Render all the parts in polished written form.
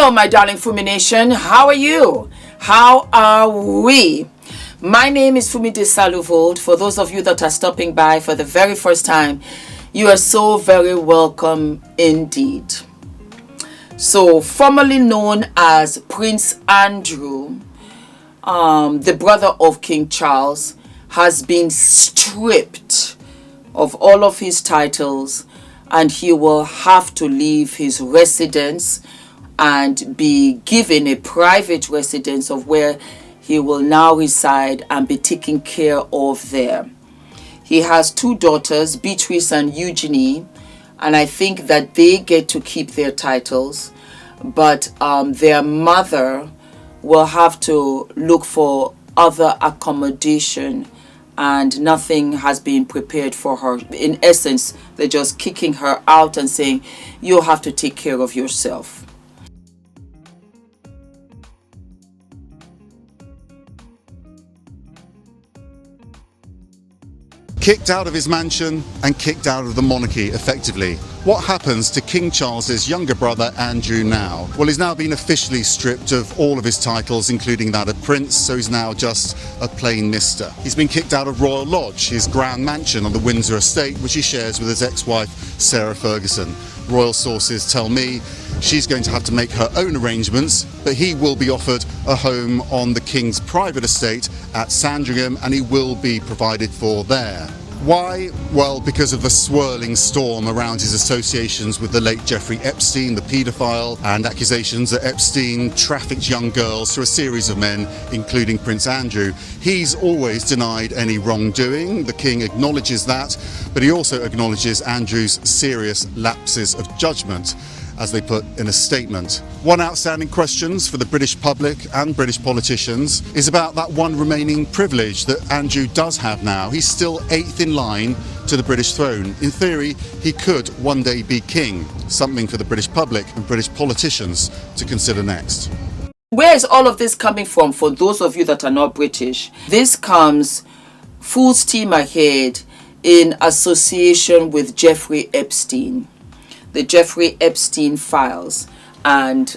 Hello, my darling Fumi Nation. How are you? How are we? My name is Fumidesaluvold. For those of you that are stopping by for the very first time, you are so very welcome indeed. So, formerly known as Prince Andrew, the brother of King Charles, has been stripped of all of his titles, and he will have to leave his residence and be given a private residence of where he will now reside and be taken care of there. He has two daughters, Beatrice and Eugenie, and I think that they get to keep their titles, but their mother will have to look for other accommodation, and nothing has been prepared for her. In essence, they're just kicking her out and saying, you'll have to take care of yourself. Kicked out of his mansion and kicked out of the monarchy, effectively. What happens to King Charles's younger brother Andrew now? Well, he's now been officially stripped of all of his titles, including that of Prince, so he's now just a plain Mr. He's been kicked out of Royal Lodge, his grand mansion on the Windsor estate, which he shares with his ex-wife Sarah Ferguson. Royal sources tell me she's going to have to make her own arrangements, but he will be offered a home on the King's private estate at Sandringham, and he will be provided for there. Why? Well, because of the swirling storm around his associations with the late Jeffrey Epstein, the paedophile, and accusations that Epstein trafficked young girls through a series of men, including Prince Andrew. He's always denied any wrongdoing. The King acknowledges that, but he also acknowledges Andrew's serious lapses of judgment, as they put in a statement. One outstanding question for the British public and British politicians is about that one remaining privilege that Andrew does have now. He's still 8th in line to the British throne. In theory, he could one day be king, something for the British public and British politicians to consider next. Where is all of this coming from for those of you that are not British? This comes full steam ahead in association with Jeffrey Epstein. The Jeffrey Epstein files, and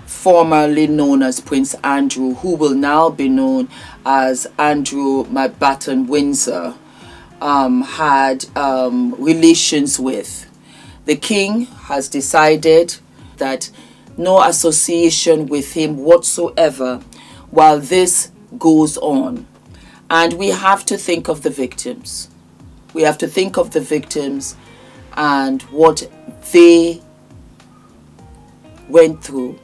formerly known as Prince Andrew, who will now be known as Andrew Mountbatten Windsor, had relations with. The King has decided that no association with him whatsoever while this goes on. And we have to think of the victims. We have to think of the victims and what they went through.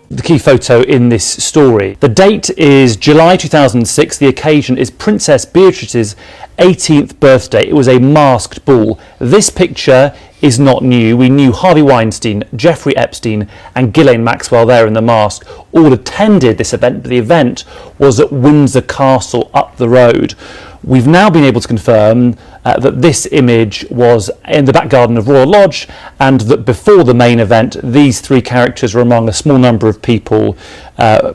The key photo in this story. The date is July 2006. The occasion is Princess Beatrice's 18th birthday. It was a masked ball. This picture is not new. We knew Harvey Weinstein, Jeffrey Epstein and Ghislaine Maxwell there in the mask all attended this event, but the event was at Windsor Castle up the road. We've now been able to confirm that this image was in the back garden of Royal Lodge, and that before the main event, these three characters were among a small number of people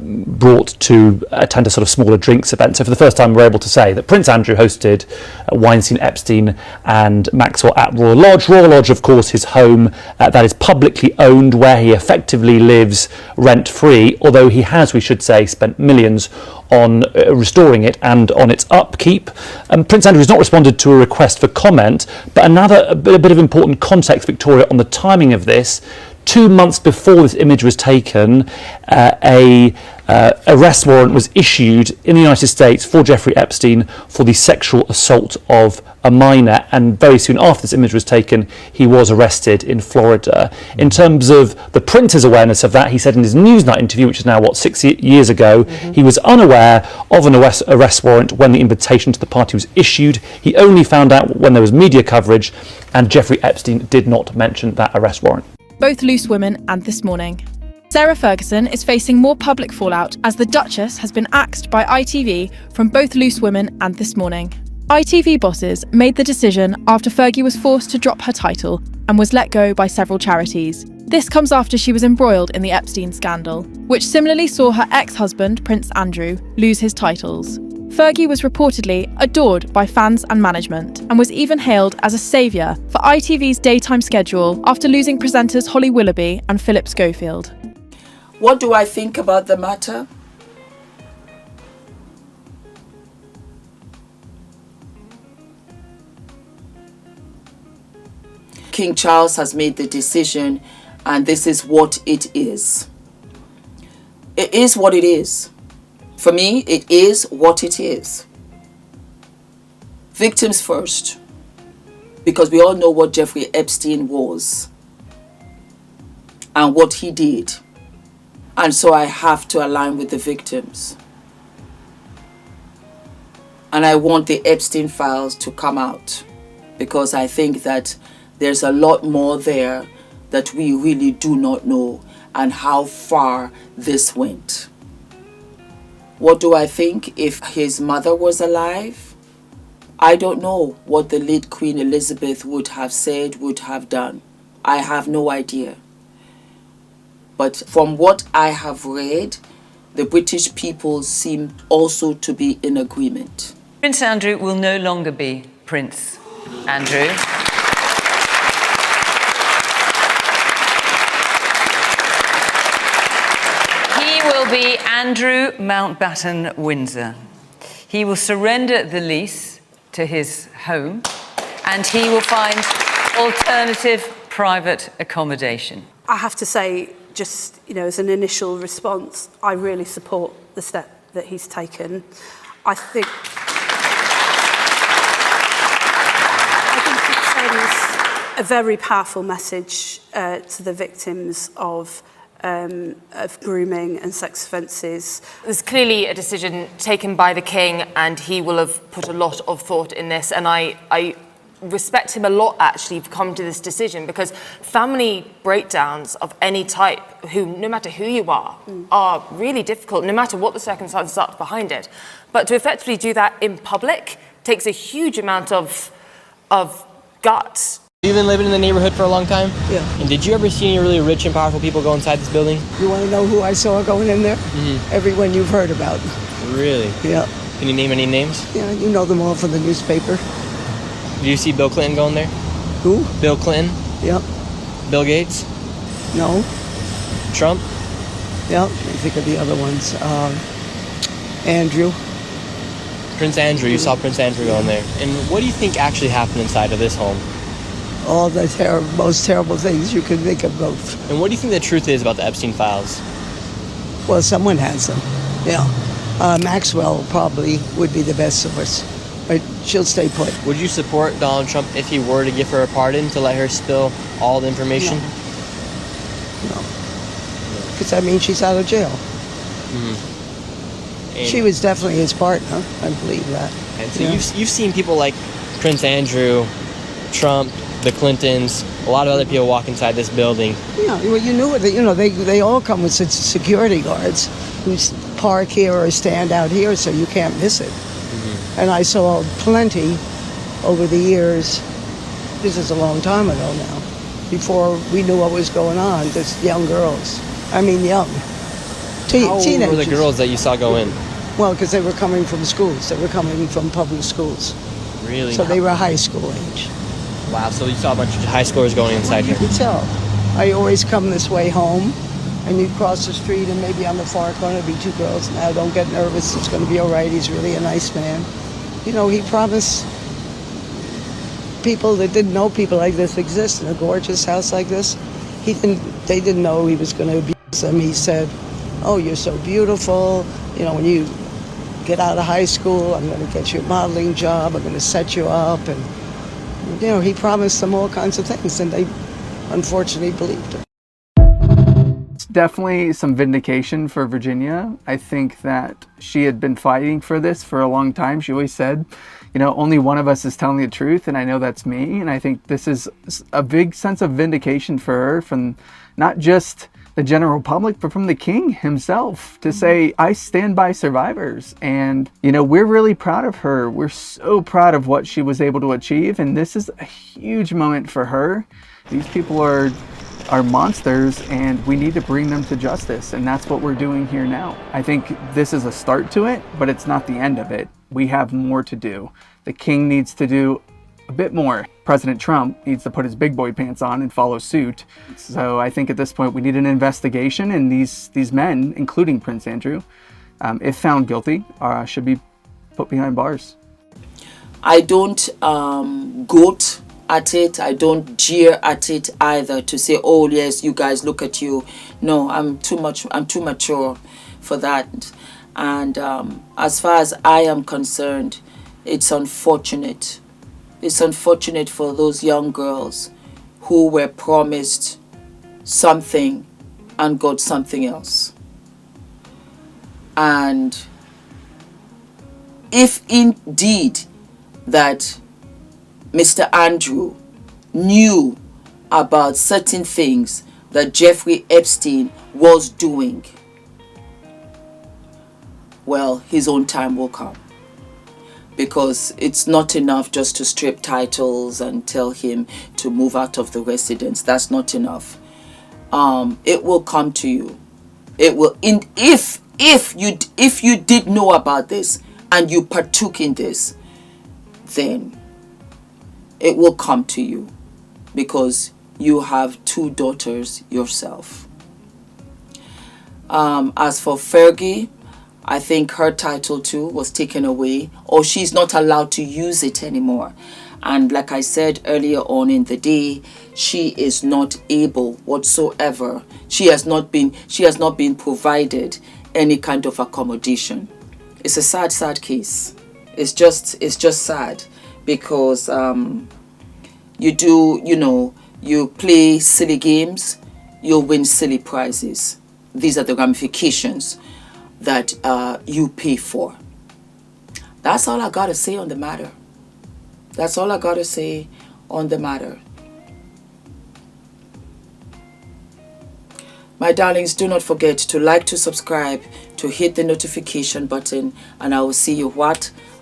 brought to attend a sort of smaller drinks event. So for the first time, we're able to say that Prince Andrew hosted Weinstein, Epstein and Maxwell at Royal Lodge. Royal Lodge, of course, his home that is publicly owned, where he effectively lives rent-free, although he has, we should say, spent millions on restoring it and on its upkeep. Prince Andrew has not responded to a request for comment, but a bit of important context, Victoria, on the timing of this. 2 months before this image was taken, a arrest warrant was issued in the United States for Jeffrey Epstein for the sexual assault of a minor, and very soon after this image was taken, he was arrested in Florida. In terms of the Prince's awareness of that, he said in his Newsnight interview, which is now, 6 years ago, he was unaware of an arrest warrant when the invitation to the party was issued. He only found out when there was media coverage, and Jeffrey Epstein did not mention that arrest warrant. Both Loose Women and This Morning. Sarah Ferguson is facing more public fallout as the Duchess has been axed by ITV from both Loose Women and This Morning. ITV bosses made the decision after Fergie was forced to drop her title and was let go by several charities. This comes after she was embroiled in the Epstein scandal, which similarly saw her ex-husband, Prince Andrew, lose his titles. Fergie was reportedly adored by fans and management, and was even hailed as a saviour for ITV's daytime schedule after losing presenters Holly Willoughby and Philip Schofield. What do I think about the matter? King Charles has made the decision, and this is what it is. It is what it is. For me, it is what it is. Victims first, because we all know what Jeffrey Epstein was and what he did. And so I have to align with the victims. And I want the Epstein files to come out, because I think that there's a lot more there that we really do not know, and how far this went. What do I think if his mother was alive? I don't know what the late Queen Elizabeth would have said, would have done. I have no idea. But from what I have read, the British people seem also to be in agreement. Prince Andrew will no longer be Prince Andrew. He will be Andrew Mountbatten Windsor. He will surrender the lease to his home, and he will find alternative private accommodation. I have to say, just, as an initial response, I really support the step that he's taken. I think it sends a very powerful message to the victims of grooming and sex offences. There's clearly a decision taken by the King, and he will have put a lot of thought in this, and I respect him a lot, actually, for coming to this decision, because family breakdowns of any type, no matter who you are really difficult, no matter what the circumstances are behind it. But to effectively do that in public takes a huge amount of guts. You've been living in the neighborhood for a long time? Yeah. And did you ever see any really rich and powerful people go inside this building? You want to know who I saw going in there? Mm-hmm. Everyone you've heard about. Really? Yeah. Can you name any names? Yeah, you know them all from the newspaper. Did you see Bill Clinton going there? Who? Bill Clinton. Yep. Bill Gates? No. Trump? Yep. I think of the other ones. Andrew. Prince Andrew. You saw Prince Andrew going there. And what do you think actually happened inside of this home? All the most terrible things you can think of both. And what do you think the truth is about the Epstein files? Well, someone has them. Yeah. Maxwell probably would be the best source. But she'll stay put. Would you support Donald Trump if he were to give her a pardon, to let her spill all the information? No. Because, she's out of jail. Mm-hmm. She was definitely his partner. I believe that. And so you've seen people like Prince Andrew, Trump, the Clintons, a lot of other people walk inside this building. Yeah, well, you knew it. They all come with security guards who park here or stand out here, so you can't miss it. Mm-hmm. And I saw plenty over the years. This is a long time ago now, before we knew what was going on. There's young girls. Young. Teenagers. How old were the girls that you saw go in? Well, because they were coming from schools. They were coming from public schools. Really? So they were high school age. Wow, so you saw a bunch of high schoolers going inside here. You could tell. I always come this way home, and you cross the street, and maybe on the far corner be two girls. Now, don't get nervous. It's going to be all right. He's really a nice man. He promised people that didn't know people like this exist in a gorgeous house like this. They didn't know he was going to abuse them. He said, "Oh, you're so beautiful. When you get out of high school, I'm going to get you a modeling job. I'm going to set you up." And he promised them all kinds of things, and they unfortunately believed him. It's definitely some vindication for Virginia. I think that she had been fighting for this for a long time. She always said, only one of us is telling the truth, and I know that's me. And I think this is a big sense of vindication for her, from not just the general public, but from the king himself, to say, I stand by survivors. And, we're really proud of her. We're so proud of what she was able to achieve. And this is a huge moment for her. These people are monsters, and we need to bring them to justice. And that's what we're doing here now. I think this is a start to it, but it's not the end of it. We have more to do. The king needs to do a bit more. President Trump needs to put his big boy pants on and follow suit. So I think at this point we need an investigation, and these men, including Prince Andrew, if found guilty, should be put behind bars. I don't goat at it. I don't jeer at it either to say, oh yes, you guys, look at you. No, I'm too mature for that. And as far as I am concerned, it's unfortunate. It's unfortunate for those young girls who were promised something and got something else. And if indeed that Mr. Andrew knew about certain things that Jeffrey Epstein was doing, well, his own time will come. Because it's not enough just to strip titles and tell him to move out of the residence. That's not enough. It will come to you. It will. If you did know about this and you partook in this, then it will come to you, because you have 2 daughters yourself. As for Fergie, I think her title too was taken away, or she's not allowed to use it anymore. And like I said earlier on in the day, she is not able whatsoever. She has not been provided any kind of accommodation. It's a sad case. It's just sad, because you play silly games, you'll win silly prizes. These are the ramifications that you pay for. That's all I gotta say on the matter. That's all I gotta say on the matter. My darlings, do not forget to like, to subscribe, to hit the notification button, and I will see you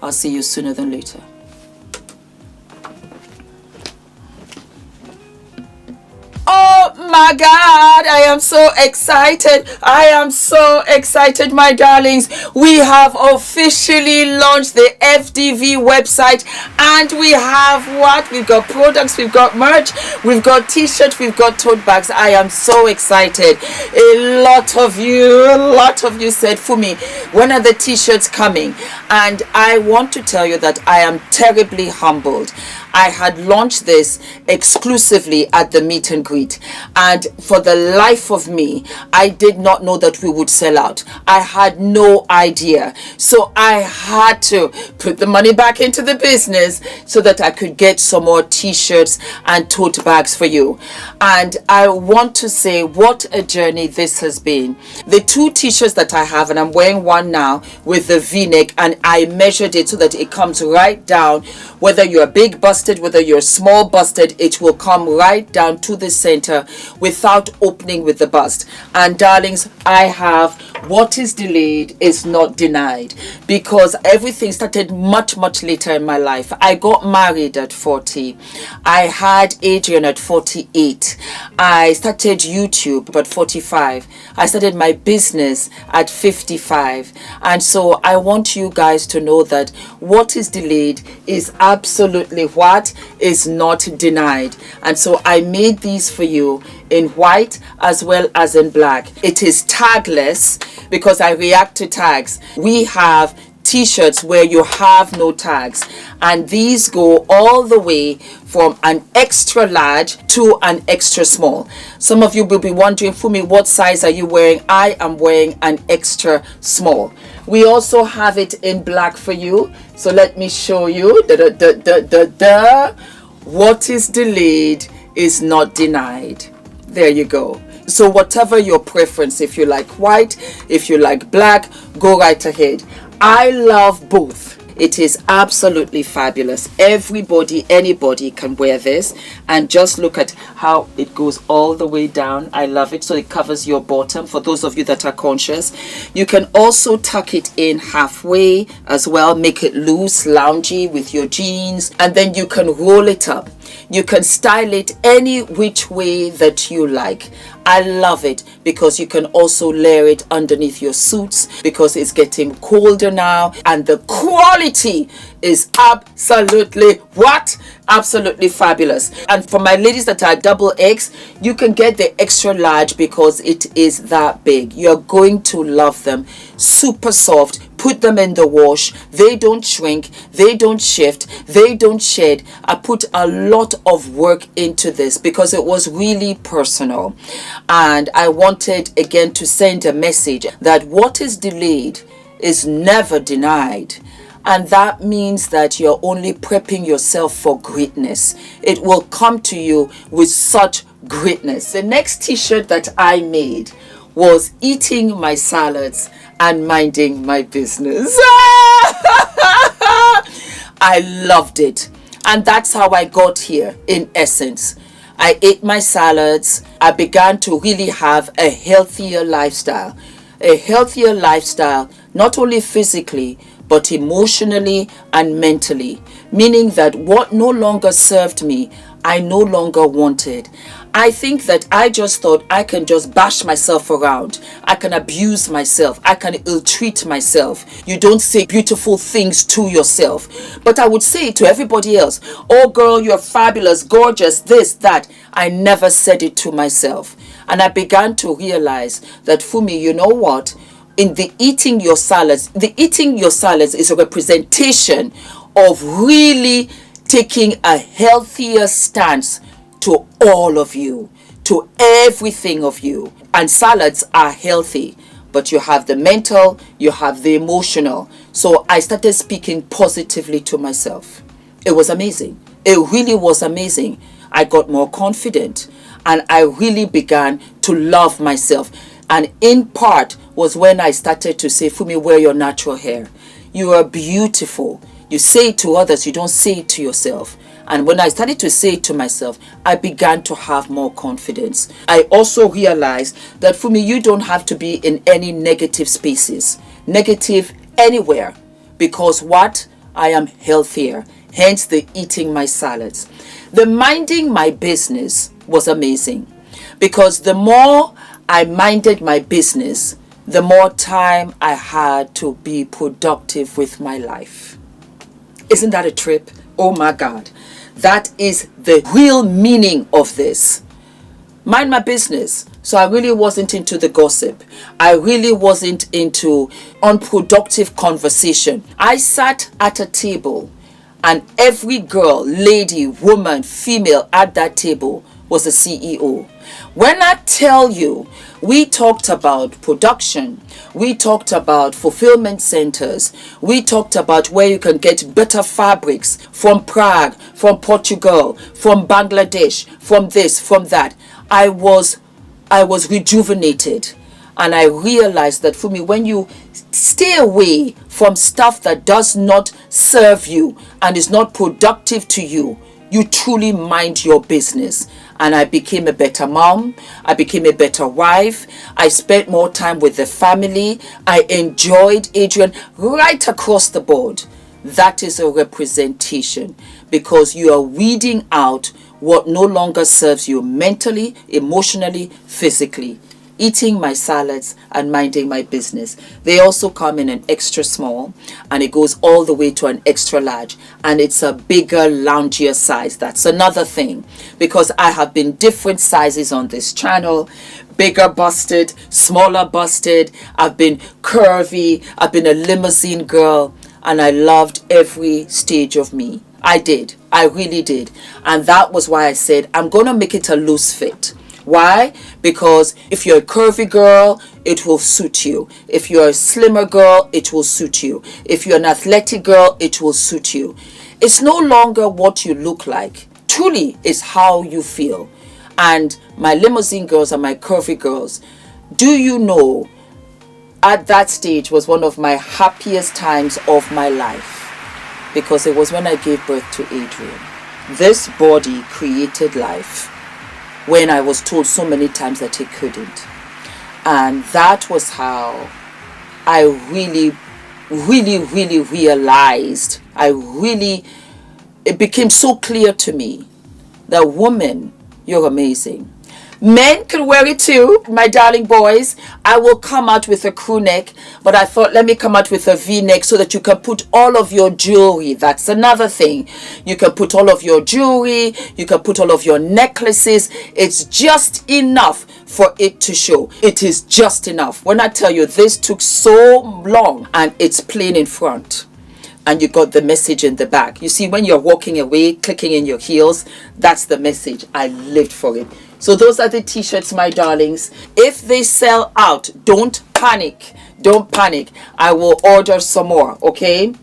I'll see you sooner than later. Oh my God, I am so excited. I am so excited, my darlings. We have officially launched the FDV website, and we have what? We've got products, we've got merch, we've got t-shirts, we've got tote bags. I am so excited. A lot of you said, Fumi, when are the t-shirts coming? And I want to tell you that I am terribly humbled. I had launched this exclusively at the meet and greet, and for the life of me, I did not know that we would sell out. I had no idea. So I had to put the money back into the business so that I could get some more t-shirts and tote bags for you. And I want to say what a journey this has been. The 2 t-shirts that I have, and I'm wearing one now with the v-neck, and I measured it so that it comes right down. Whether you're big busted, whether you're small busted, it will come right down to the center without opening with the bust. And darlings, I have what is delayed is not denied, because everything started much later in my life. I got married at 40. I had Adrian at 48. I started YouTube at 45. I started my business at 55. And so I want you guys to know that what is delayed is absolutely what is not denied. And so I made these for you in white as well as in black. It is tagless because I react to tags. We have t-shirts where you have no tags, and these go all the way from an extra large to an extra small. Some of you will be wondering, Fumi, what size are you wearing? I am wearing an extra small. We also have it in black for you, so let me show you. What is delayed is not denied. There you go. So whatever your preference, if you like white, if you like black, go right ahead. I love both. It is absolutely fabulous. Everybody, anybody can wear this, and just look at how it goes all the way down. I love it. So it covers your bottom for those of you that are conscious. You can also tuck it in halfway as well, make it loose, loungy with your jeans, and then you can roll it up. You can style it any which way that you like. I love it because you can also layer it underneath your suits because it's getting colder now, and the quality is absolutely what? Absolutely fabulous. And for my ladies that are double X, you can get the extra large because it is that big. You're going to love them. Super soft. Put them in the wash. They don't shrink. They don't shift. They don't shed. I put a lot of work into this because it was really personal. And I wanted again to send a message that what is delayed is never denied. And that means that you're only prepping yourself for greatness. It will come to you with such greatness. The next t-shirt that I made was eating my salads and minding my business. I loved it. And that's how I got here in essence. I ate my salads. I began to really have a healthier lifestyle. A healthier lifestyle, not only physically, but emotionally and mentally. Meaning that what no longer served me, I no longer wanted. I think that I just thought I can just bash myself around. I can abuse myself. I can ill-treat myself. You don't say beautiful things to yourself. But I would say it to everybody else. Oh girl, you're fabulous, gorgeous, this, that. I never said it to myself. And I began to realize that Fumi, you know what? In the eating your salads is a representation of really taking a healthier stance to all of you, to everything of you. And salads are healthy, but you have the mental, you have the emotional. So I started speaking positively to myself. It was amazing. It really was amazing. I got more confident and I really began to love myself. And in part was when I started to say, Fumi, wear your natural hair. You are beautiful. You say it to others, you don't say it to yourself. And when I started to say it to myself, I began to have more confidence. I also realized that for me, you don't have to be in any negative spaces, negative anywhere, because what? I am healthier, hence the eating my salads. The minding my business was amazing, because the more I minded my business, the more time I had to be productive with my life. Isn't that a trip? Oh my God. That is the real meaning of this. Mind my business. So I really wasn't into the gossip. I really wasn't into unproductive conversation. I sat at a table and every girl, lady, woman, female at that table was a CEO. When I tell you, we talked about production, we talked about fulfillment centers, we talked about where you can get better fabrics from Prague, from Portugal, from Bangladesh, from this, from that. I was rejuvenated, and I realized that for me, when you stay away from stuff that does not serve you and is not productive to you, you truly mind your business. And I became a better mom. I became a better wife. I spent more time with the family. I enjoyed Adrian right across the board. That is a representation, because you are weeding out what no longer serves you mentally, emotionally, physically. Eating my salads and minding my business. They also come in an extra small, and it goes all the way to an extra large, and it's a bigger, loungier size. That's another thing, because I have been different sizes on this channel. Bigger busted, smaller busted. I've been curvy. I've been a limousine girl, and I loved every stage of me. I did. I really did. And that was why I said I'm going to make it a loose fit. Why? Because if you're a curvy girl, it will suit you. If you're a slimmer girl, it will suit you. If you're an athletic girl, it will suit you. It's no longer what you look like. Truly, it's how you feel. And my limousine girls and my curvy girls, do you know, at that stage was one of my happiest times of my life, because it was when I gave birth to Adrian. This body created life, when I was told so many times that it couldn't. And that was how I really realized, it became so clear to me that woman, you're amazing. Men can wear it too, my darling boys. I will come out with a crew neck, but I thought let me come out with a V-neck so that you can put all of your jewelry. That's another thing. You can put all of your jewelry, you can put all of your necklaces. It's just enough for it to show. It is just enough. When I tell you this took so long, and it's plain in front, and you got the message in the back. You see, when you're walking away, clicking in your heels, that's the message. I lived for it. So those are the t-shirts, my darlings. If they sell out, don't panic. Don't panic. I will order some more, okay?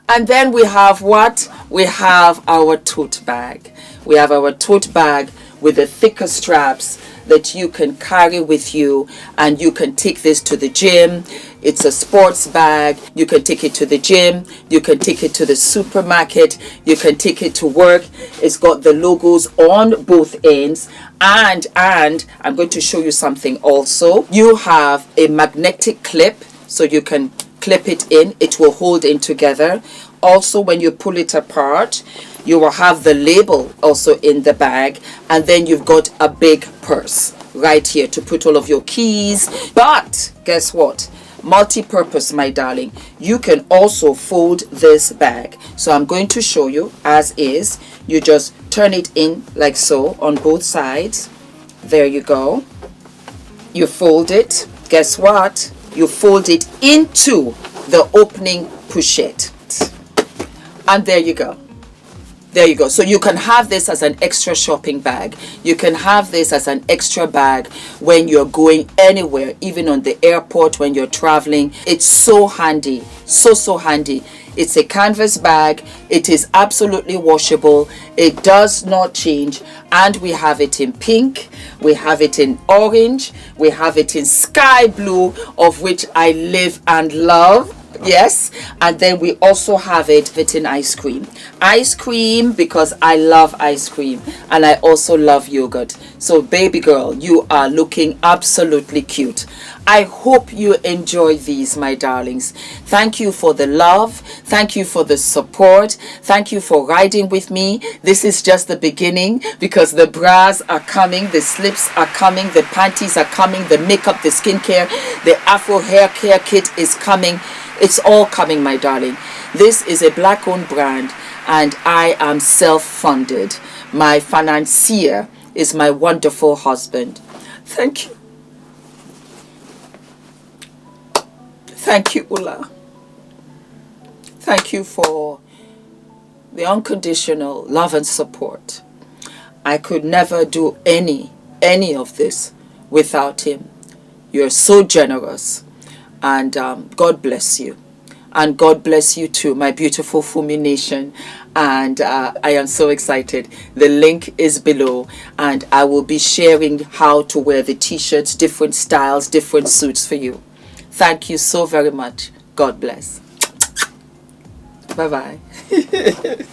And then we have what? We have our tote bag. We have our tote bag with the thicker straps that you can carry with you, and you can take this to the gym. It's a sports bag. You can take it to the gym. You can take it to the supermarket. You can take it to work. It's got the logos on both ends. And I'm going to show you something also. You have a magnetic clip, so you can clip it in. It will hold in together. Also, when you pull it apart, you will have the label also in the bag, and then you've got a big purse right here to put all of your keys. But guess what? Multi-purpose, my darling. You can also fold this bag. So I'm going to show you as is. You just turn it in like so on both sides. There you go. You fold it. Guess what? You fold it into the opening pochette. And there you go. There you go. So you can have this as an extra shopping bag. You can have this as an extra bag when you're going anywhere, even on the airport, when you're traveling. It's so handy. So handy. It's a canvas bag. It is absolutely washable. It does not change. And we have it in pink. We have it in orange. We have it in sky blue, of which I live and love. Yes, and then we also have it in ice cream because I love ice cream, and I also love yogurt. So baby girl, you are looking absolutely cute. I hope you enjoy these, my darlings. Thank you for the love. Thank you for the support. Thank you for riding with me. This is just the beginning, because the bras are coming, the slips are coming, the panties are coming, the makeup, the skincare, the Afro hair care kit is coming. It's all coming, my darling. This is a black-owned brand, and I am self-funded. My financier is my wonderful husband. Thank you. Thank you, Ula. Thank you for the unconditional love and support. I could never do any of this without him. You're so generous. And God bless you. And God bless you too, my beautiful Fumi Nation. And I am so excited. The link is below, and I will be sharing how to wear the t-shirts, different styles, different suits for you. Thank you so very much. God bless. Bye-bye. Yay!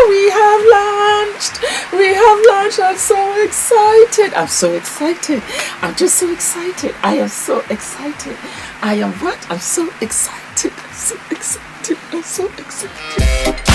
We have launched. We have launched. I'm so excited. I'm so excited. I'm just so excited. I am so excited. I am what? I'm so excited. I'm so excited. I'm so excited.